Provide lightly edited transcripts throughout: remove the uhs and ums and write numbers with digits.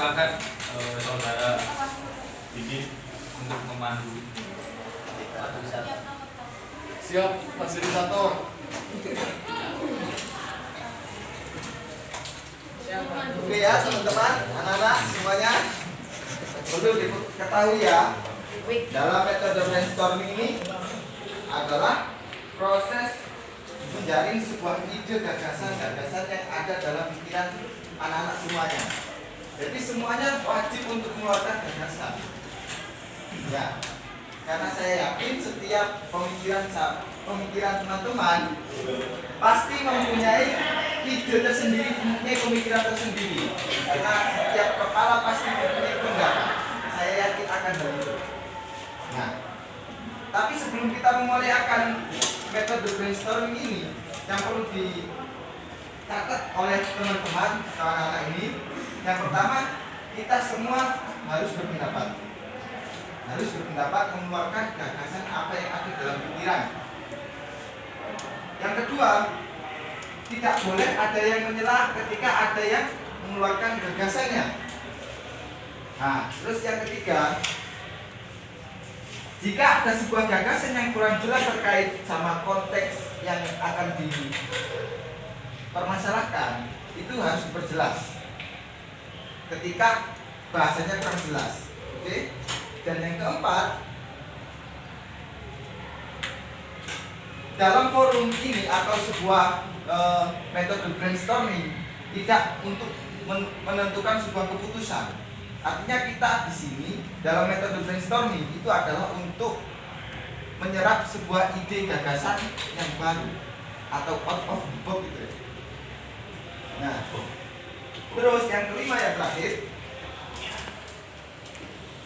silakan saudara Didi untuk memandu. Siap, fasilitator. Oke ya teman-teman, anak-anak semuanya, perlu diketahui ya, dalam metode brainstorming ini adalah proses menjaring sebuah ide gagasan-gagasan yang ada dalam pikiran anak-anak semuanya. Jadi semuanya wajib untuk mengeluarkan gagasan. Ya, karena saya yakin setiap pemikiran teman-teman pasti mempunyai ide tersendiri, mempunyai pemikiran tersendiri. Karena setiap kepala pasti mempunyai pendapat. Saya yakin akan hal itu. Nah, tapi sebelum kita memulai akan metode brainstorming ini, yang perlu dicatat oleh teman-teman anak-anak ini, yang pertama, kita semua harus berpendapat. Harus berpendapat mengeluarkan gagasan apa yang ada dalam pikiran. Yang kedua, tidak boleh ada yang menyela ketika ada yang mengeluarkan gagasannya. Nah, terus yang ketiga, jika ada sebuah gagasan yang kurang jelas terkait sama konteks yang akan dipermasalahkan, itu harus diperjelas ketika bahasanya kurang jelas. Oke? Dan yang keempat, dalam forum ini atau sebuah metode brainstorming tidak untuk menentukan sebuah keputusan. Artinya kita di sini dalam metode brainstorming itu adalah untuk menyerap sebuah ide gagasan yang baru atau out of the box gitu. Nah, terus yang kelima yang terakhir,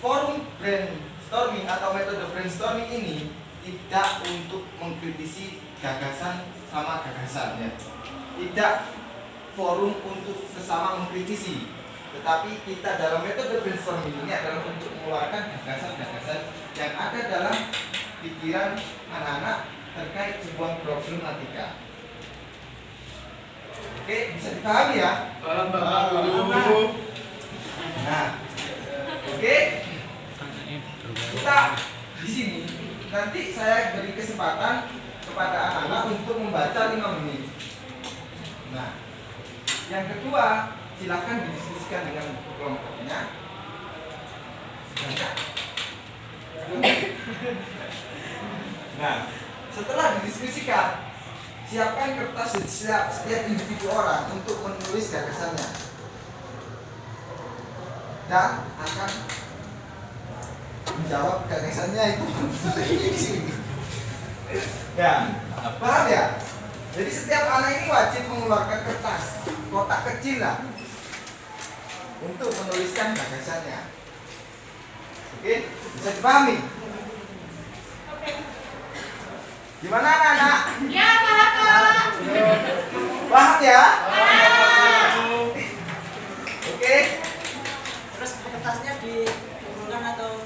forum brainstorming atau metode brainstorming ini tidak untuk mengkritisi gagasan sama gagasannya. Tidak forum untuk sesama mengkritisi, tetapi kita dalam metode brainstorming ini adalah untuk mengeluarkan gagasan-gagasan yang ada dalam pikiran anak-anak terkait sebuah problematika. Oke, bisa dipahami ya? Nah, oke. Kita di sini nanti saya beri kesempatan kepada anak-anak untuk membaca 5 menit. Nah, yang kedua, silakan didiskusikan dengan kelompoknya. Nah, setelah didiskusikan, siapkan kertas setiap individu orang untuk menulis gagasannya dan akan menjawab gagasannya itu. Ya, paham ya? Jadi setiap anak ini wajib mengeluarkan kertas kotak kecil lah untuk menuliskan gagasannya. Oke, bisa dipahami? Gimana anak-anak? Ya, paham Kak. Paham ya? Oke. Terus kertasnya dikumpulkan atau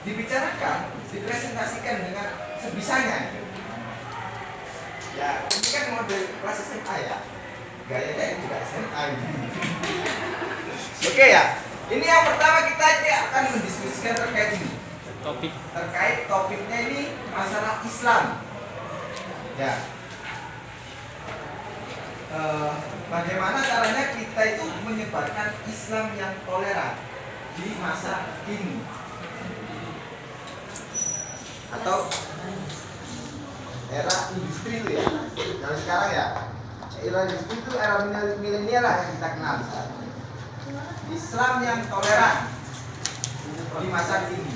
Dibicarakan, dipresentasikan dengan sebisanya. Ya, ini kan model kelas SMA ya. Gayanya juga SMA ini. Oke ya. Ini yang pertama kita akan mendiskusikan terkait ini. Terkait topiknya ini masalah Islam. Ya. Bagaimana caranya kita itu menyebarkan Islam yang toleran di masa kini? Atau era industri itu ya. Kalau sekarang ya, era industri itu era milenial lah yang kita kenal sekarang. Islam yang toleran di masa kini.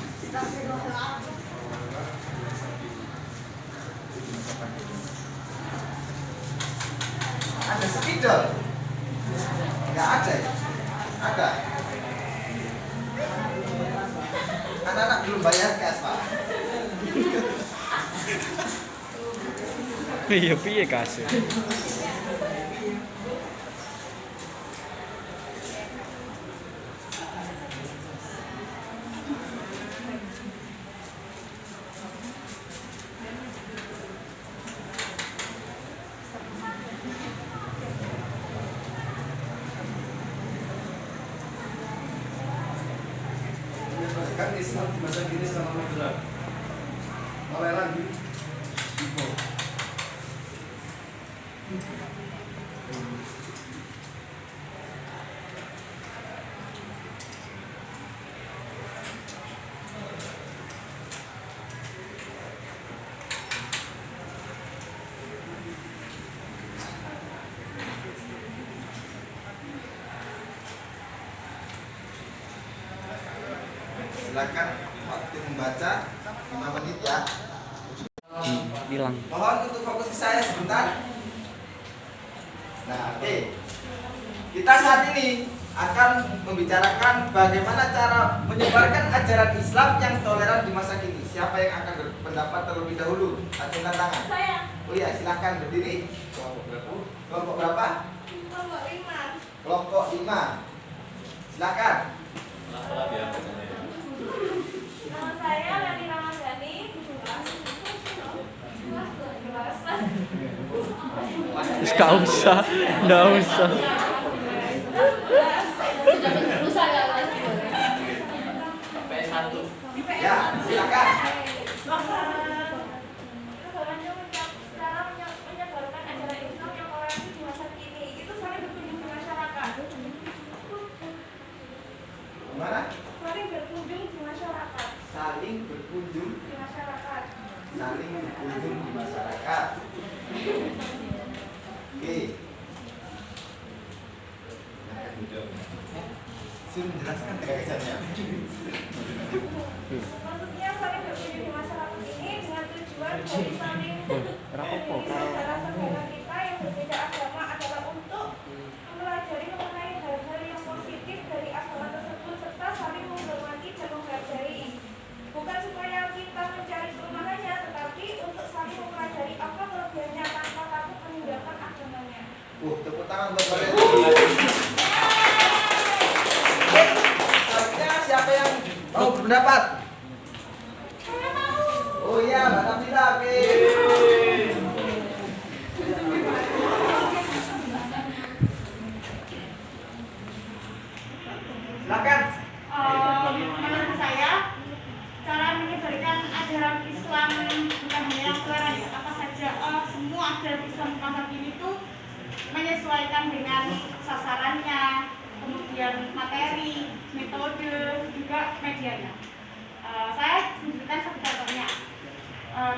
Ada spidol? Nggak ada ya? Ada. Anak-anak belum bayar kas Pak. Piye kasih. menyebarkan Islam di masa kini selama moderat. Toleran di Ibu. Silakan waktu membaca 5 menit ya. Bilang. Mohon untuk fokus ke saya sebentar. Nah, oke. Kita saat ini akan membicarakan bagaimana cara menyebarkan ajaran Islam yang toleran di masa kini. Siapa yang akan berpendapat terlebih dahulu? Acungkan tangan. Saya. Oh iya, silakan berdiri. Kelompok berapa? Kelompok 5. Kelompok 5. Silakan. Nama saya Rani Ramadhani. Nggak usah. Ya, silakan. Cara menyebarkan ajaran Islam yang toleransi di masa kini itu saling berkunjung di masyarakat. Gimana? Saling berkunjung di masyarakat. Saling berkunjung, Di masyarakat. saling berkunjung di masyarakat. Oke. Sun menjelaskan gagasannya. Maksudnya saling berkunjung di masyarakat ini dengan tujuan dari saling saudara-saudara kita yang berbeda agama adalah untuk mempelajari mengenai hal-hal yang positif dari agama tersebut serta saling menghormati dan menghargai. Bukan supaya kita mencari kelemahannya, tetapi untuk saling mempelajari apa kelebihannya tanpa takut meninggalkan agamanya. Tepuk tangan buat kalian. Selanjutnya siapa yang mau berpendapat? Saya tahu. Oh iya, Mbak Nabila. Oke. Silakan. Menurut saya cara menyebarkan ajaran Islam bukan hanya yang toleran ya, apa saja semua ajaran Islam masa kini itu menyesuaikan dengan sasarannya, kemudian materi, metode, juga medianya. Saya tunjukkan satu contohnya.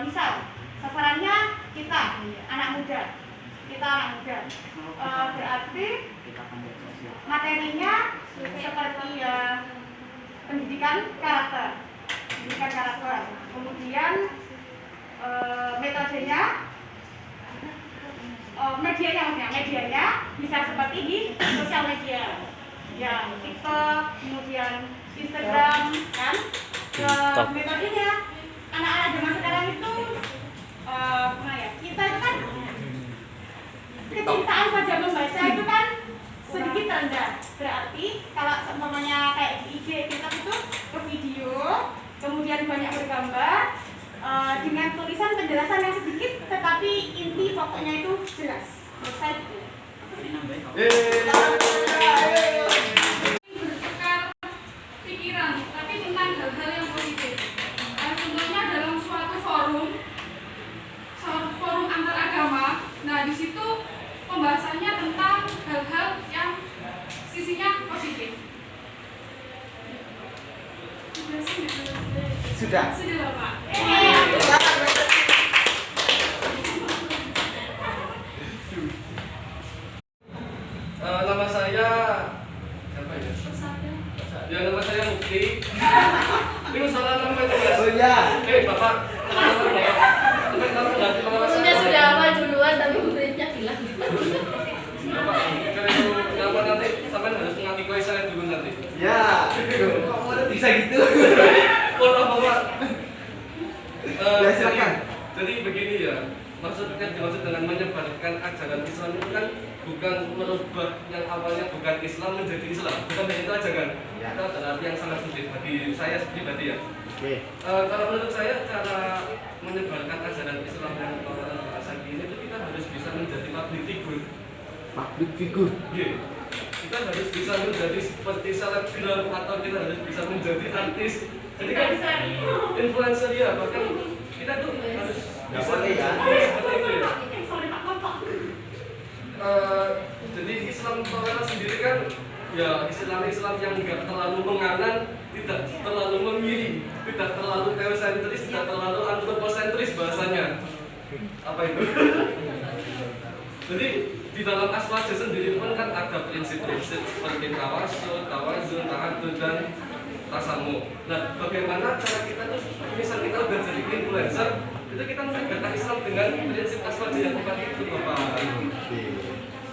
Misal sasarannya kita anak muda, berarti materinya seperti pendidikan karakter, kemudian metodenya, medianya bisa seperti di sosial media, ya TikTok, kemudian Instagram, kan? Metodenya anak-anak zaman sekarang itu, kita itu kan kecintaan pada membaca itu kan sedikit rendah. Berarti kalau seumpamanya kayak di IG, TikTok itu ke video, kemudian banyak bergambar, dengan tulisan penjelasan yang sedikit, tetapi inti pokoknya itu jelas. Menurut saya gitu. Bertukar pikiran, tapi tentang hal-hal yang positif. Contohnya dalam suatu forum antar agama. Nah, di situ pembahasannya tentang hal-hal yang sisinya positif. Sudah. Sudah, Pak. Nama saya siapa ya? Ya, nama saya Mukti. Ini salah nama itu. Oh iya. Bapak. Sudah hafal duluan tapi muridnya bilang. Bapak, kenapa nanti sampai harus mengerti kue saya dulu nanti? Ya. Kok mau bisa gitu? Kalau Bapak. Ya, silakan. Jadi begini ya. Maksudnya dimaksud dengan menyebarkan ajaran Islam itu kan bukan merubah yang awalnya bukan Islam menjadi Islam. Bukan hanya itu aja kan? Ya. Itu adalah arti yang sangat sulit bagi saya pribadi ya. Oke. Kalau menurut saya cara menyebarkan ajaran Islam yang toleran bahasa kini itu kita harus bisa menjadi public figure. Public figure. Iya. kita harus bisa menjadi seperti selebgram atau kita harus bisa menjadi artis. Jadi kan influencer ya, bahkan kita tuh harus Nggak bisa boleh ya. seperti itu ya. Jadi Islam toleran sendiri kan ya Islam yang nggak terlalu menganan, tidak terlalu memilih, tidak terlalu teosentris, tidak terlalu antroposentris bahasanya. Apa itu? Jadi di dalam aswaja sendiri pun kan ada prinsip-prinsip seperti tawasul, tawazun, ta'adud dan tasamu. Nah, bagaimana cara kita tuh, misal kita udah jadi influencer, itu kita menegakkan Islam dengan prinsip aswaja yang empat itu, Bapak.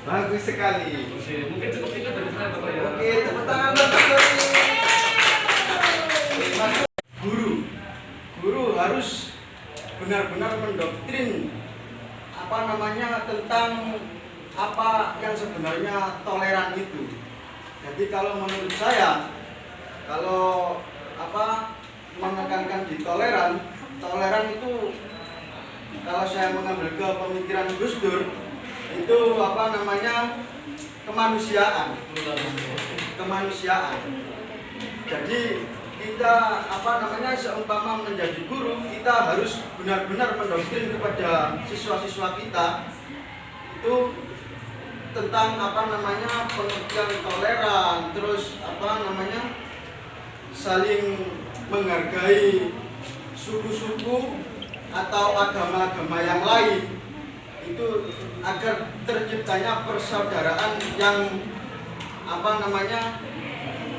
Bagus sekali. Oke, mungkin cukup itu dari saya, Bapak ya. Oke, tepuk tangan buat Pak Doni. Guru harus benar-benar mendoktrin tentang apa yang sebenarnya toleran itu. Jadi kalau menurut saya, kalau menekankan di toleran itu, kalau saya mengambil ke pemikiran Gus Dur, itu kemanusiaan. Jadi kita seumpama menjadi guru, kita harus benar-benar mendoktrin kepada siswa-siswa kita itu tentang pengertian toleran, terus saling menghargai suku-suku atau agama-agama yang lain, itu agar terciptanya persaudaraan yang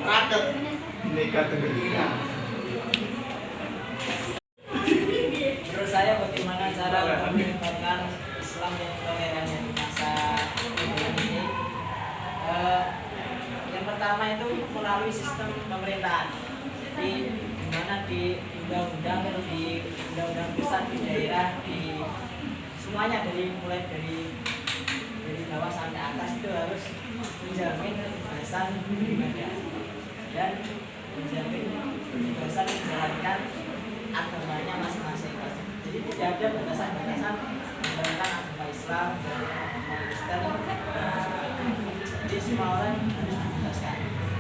raket negatifnya. Menurut saya bagaimana cara menyebarkan Islam yang toleran di masa ini? Yang pertama itu melalui sistem pemerintahan. Jadi di mana di undang-undang pusat, di daerah, di semuanya mulai dari bawah sampai atas itu harus menjamin kebebasan beribadah dan menjamin kebebasan menjalankan agamanya masing-masing. Jadi tidak ada batasan-batasan menjalankan agama Islam dan agama Kristen. Jadi semua orang harus dibebaskan.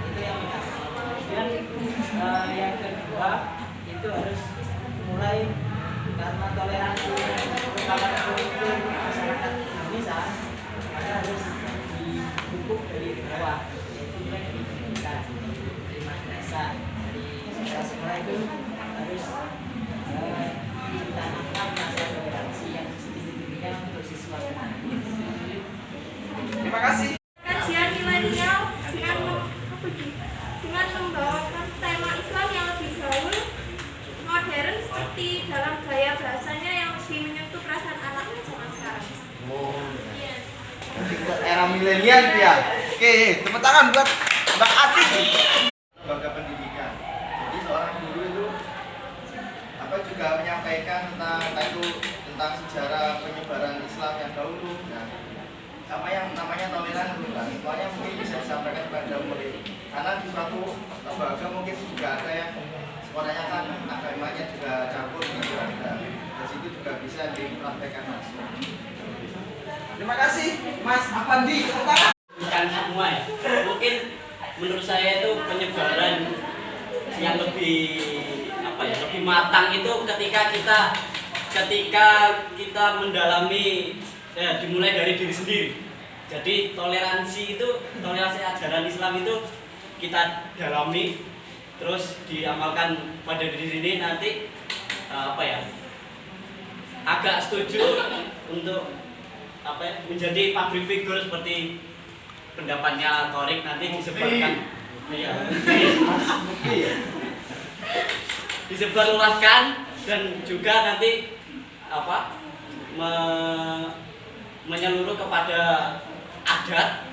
Itu yang pertama. Dan yang kedua itu harus mulai, karena toleransi merupakan kurikulum masyarakat Indonesia, maka harus dipupuk dari bawah, yaitu mulai dari pendidikan, dari madrasah, dari sekolah-sekolah itu harus ditanamkan rasa toleransi yang setinggi-tingginya untuk siswa. Terima kasih. Kajian milenial dengan membawakan tema Islam yang lebih gaul, modern, seperti dalam gaya bahasanya yang lebih menyentuh perasaan anak zaman sekarang. Jadi ke era milenial ya. Oke, tepuk tangan buat Mbak Ati. Lembaga pendidikan. Jadi seorang guru itu juga menyampaikan tentang sejarah penyebaran Islam yang dahulu. Nah, apa yang namanya toleran itu kan, semuanya mungkin bisa disampaikan kepada murid. Karena di suatu lembaga mungkin juga ada yang sekolahnya kan agamanya juga campur gitu. Dari situ juga bisa dipraktekkan langsung. Terima kasih Mas Afandi. Bukan semua ya. Mungkin menurut saya itu penyebaran yang lebih lebih matang itu ketika kita mendalami dimulai dari diri sendiri. Jadi toleransi ajaran Islam itu kita dalami, terus diamalkan pada diri sendiri. Nanti agak setuju untuk menjadi public figure seperti pendapatnya Torik, nanti disebarkan disebarluaskan, dan juga nanti menyeluruh kepada adat,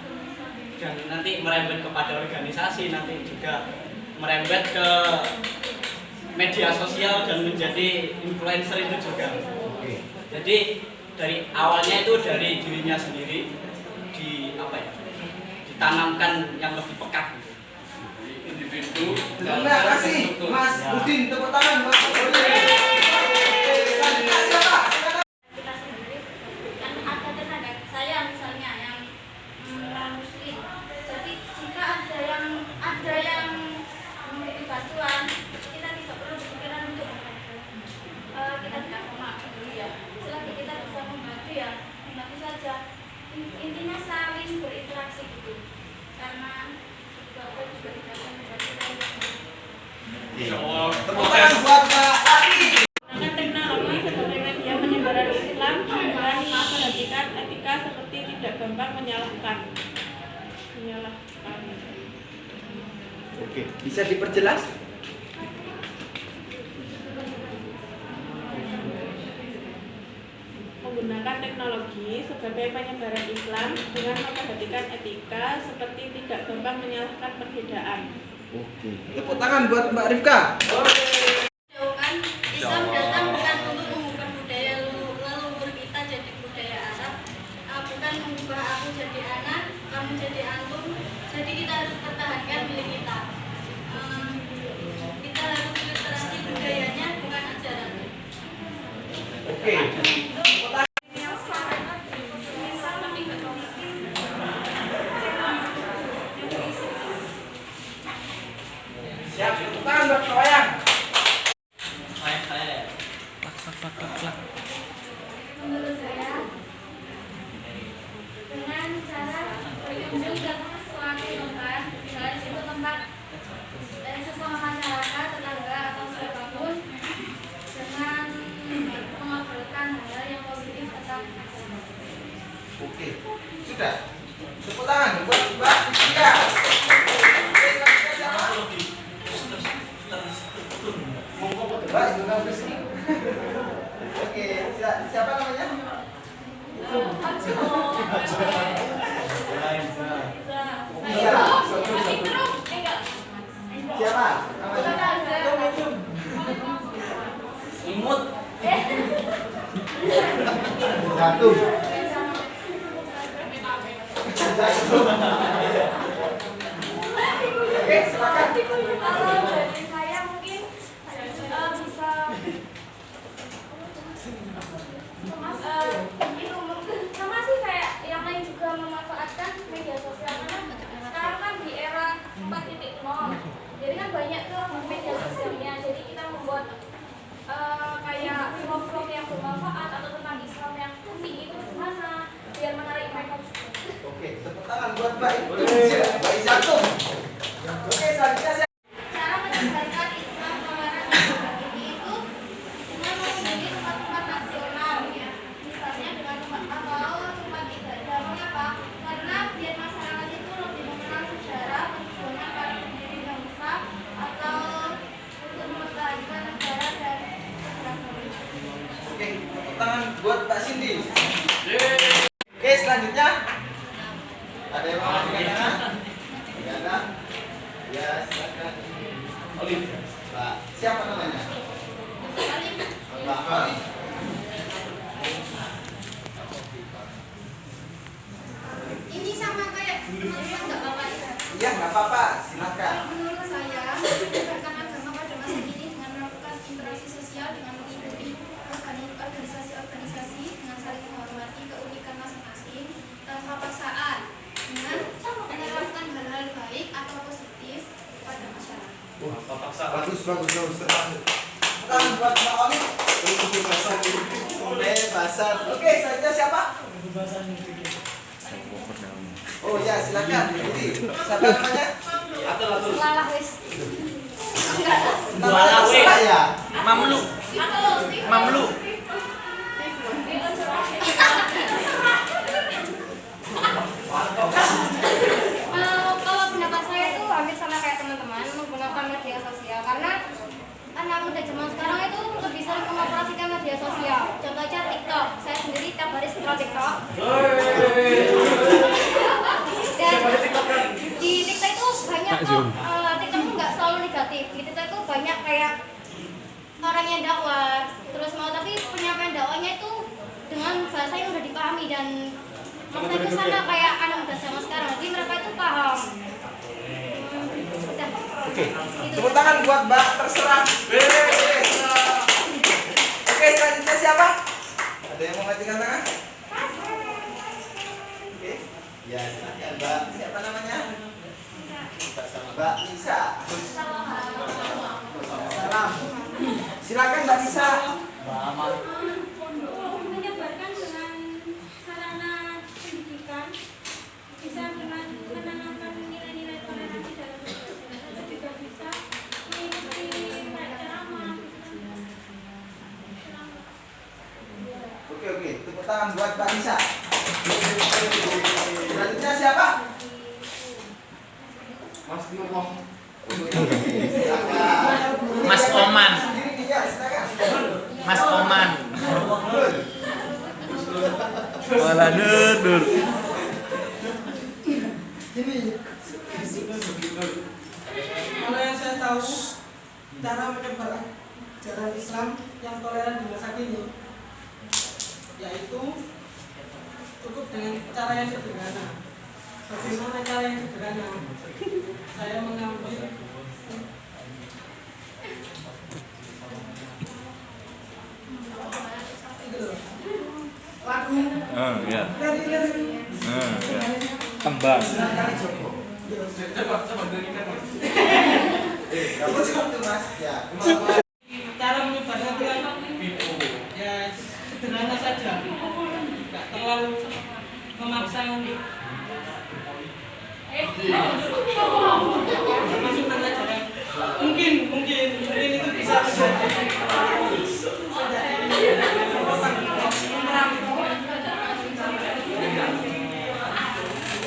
dan nanti merembet kepada organisasi, nanti juga merembet ke media sosial dan menjadi influencer itu juga. Jadi dari awalnya itu dari dirinya sendiri ditanamkan yang lebih pekat individu. Terima kasih Mas Udin, tepuk tangan Mas Udin. Kita sendiri kan ada tetangga saya misalnya yang non muslim, jadi Tepuk tangan buat Mbak Lati. Menggunakan teknologi sebagai media penyebaran Islam dengan memperhatikan etika seperti tidak gampang menyalahkan. Oke, bisa diperjelas? Menggunakan teknologi sebagai penyebaran Islam dengan memperhatikan etika seperti tidak gampang menyalahkan perbedaan. Oke. Tepuk tangan buat Mbak Rifka. Jauhkan Islam datang bukan untuk mengubah budaya leluhur kita jadi budaya Arab, bukan mengubah aku jadi anak, kamu jadi antum. Jadi kita harus pertahankan milik kita. Kita harus literasi budayanya, bukan ajarannya. Oke. Siap, tepuk tangan buat Kak Wayang. Menurut saya, dengan cara berkunjung ke suatu tempat, misalnya situ tempat dan sesama masyarakat, tetangga atau siapapun, dengan mengobrolkan hal yang positif tentang agama. Oke. Sudah. Tepuk tangan buat Mbak Tia. Mbak, itu kan bersih. Oke, siapa namanya? Iya. Siapa? Namanya? Imut. Jatuh. Oke, silakan. Kalau dari saya mungkin bisa sama sih kayak yang lain juga memanfaatkan media sosial karena sekarang kan di era 4.0 jadi kan banyak tuh media sosialnya, jadi kita membuat kayak vlog-vlog yang bermanfaat atau tentang Islam yang penting itu gimana biar menarik mereka juga. Oke, tepuk tangan buat Mbak Indonesia, Mbak Izatum. Oke, selanjutnya saya. Cara menyebarkan Islam toleran dan ini itu dengan mengunjungi tempat-tempat nasional, misalnya dengan tempat atau tempat ibadah. Mengapa? Karena biar masyarakat itu lebih mengenal sejarah perjuangan para pendiri bangsa atau untuk mempertahankan negara dan keberagaman. Oke, tepuk tangan buat Mbak Cindy. Oke, selanjutnya ada yang mau bertanya? Tidak ada? Ya, silakan. Olivia. Mbak, siapa namanya? Mbak Olivia. Ini sama kayak nggak apa-apa ya? Iya, nggak apa-apa. Silakan. Menurut saya, menyebarkan agama pada masa ini dengan melakukan interaksi sosial dengan mengikuti organisasi-organisasi dengan saling menghormati keunikan masing-masing tanpa paksaan, dengan menerapkan hal-hal baik atau positif pada masyarakat. Bagus. Tangan buat Mbak Oli. Bebasan. Oke, selanjutnya siapa? Oh ya, silakan. Jadi, siapa namanya? Salah wis. Namanya terserah ya. Mamlu. Mamlu. Kalau pendapat saya itu hampir sama kayak teman-teman menggunakan media sosial karena anak muda zaman sekarang itu lebih sering mengoperasikan media sosial. Contohnya TikTok. Saya sendiri tiap hari scroll TikTok. Dan di TikTok itu banyak kok. TikTok itu nggak selalu negatif. Di TikTok itu banyak kayak orang yang dakwah. Terus tapi penyampaian dakwahnya itu dengan bahasa yang udah dipahami dan maksudnya itu sama kayak anak muda zaman sekarang. Jadi mereka itu paham. Udah. Oke. Tepuk tangan buat Mbak terserah. Oke, selanjutnya siapa? Ada yang mau ngajak tangan? Oke. Ya, silakan Mbak. Siapa namanya? Mbak Nisa. Salam. Silakan Mbak Nisa. Menyebarkan dengan sarana pendidikan bisa dengan menanamkan nilai-nilai toleransi dalam berbangsa, juga bisa mengikuti buat Mbak Nisa. Selanjutnya siapa? Mas Timo. Mas Oman. Sendiri dia, silakan. Mas Oman. Wala dur. Kalau yang saya tahu, cara menyebar ajaran Islam yang toleran di masa kini, yaitu cukup dengan cara yang sederhana. Bagaimana cara yang sederhana? Saya mengambil lagu Ya. dari Ya. Tembang. Coba dengarkan Mas. Kamu satu Mas. Ya. cara menyebarnya itu kan ya sederhana saja, nggak terlalu memaksa untuk masukkan ajaran. Mungkin itu bisa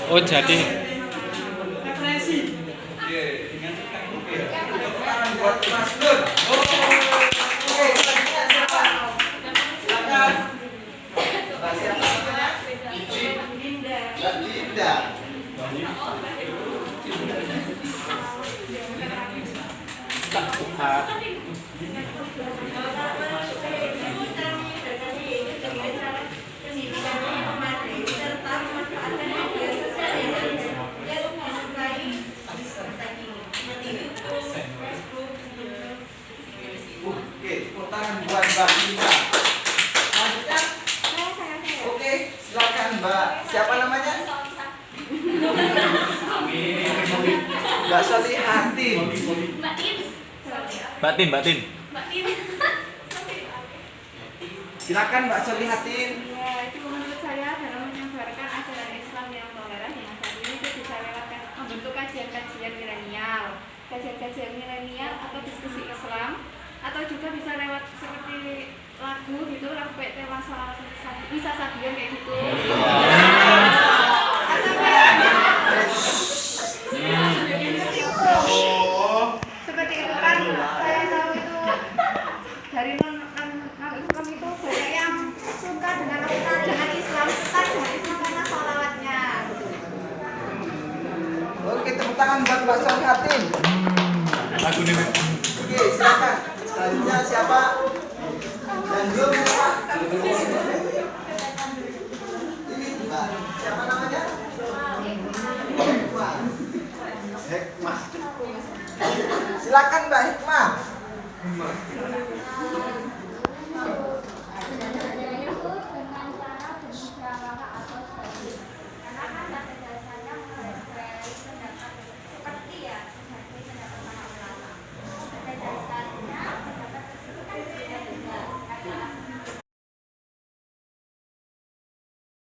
Oh jadi referensi. Buat Mas Nur. Oke, selanjutnya siapa? Silakan. Mbak siapa namanya? Mbak Linda. Oke, tepuk tangan buat Mbak Linda. Selanjutnya, oke, silakan Mbak. Siapa namanya? Mbak Solihatin. Batin. Silakan Mbak Solihatin. Ya, itu menurut saya dalam menyebarkan ajaran Islam yang toleran di masa ini itu bisa lewat membentuk kajian-kajian milenial atau diskusi Islam, atau juga bisa lewat seperti lagu gitu, lagu kayak tema salawat bisa sabian kayak gitu. Seperti itu kan saya tahu itu dari non Islam itu banyak yang suka dengan Islam, suka dengan Islam karena sholawatnya. Oke, tepuk tangan buat Mbak Solihatin. Lagu nih. Oke, silakan. Selanjutnya siapa? Dan belum siapa? Ini Mbak. Siapa namanya?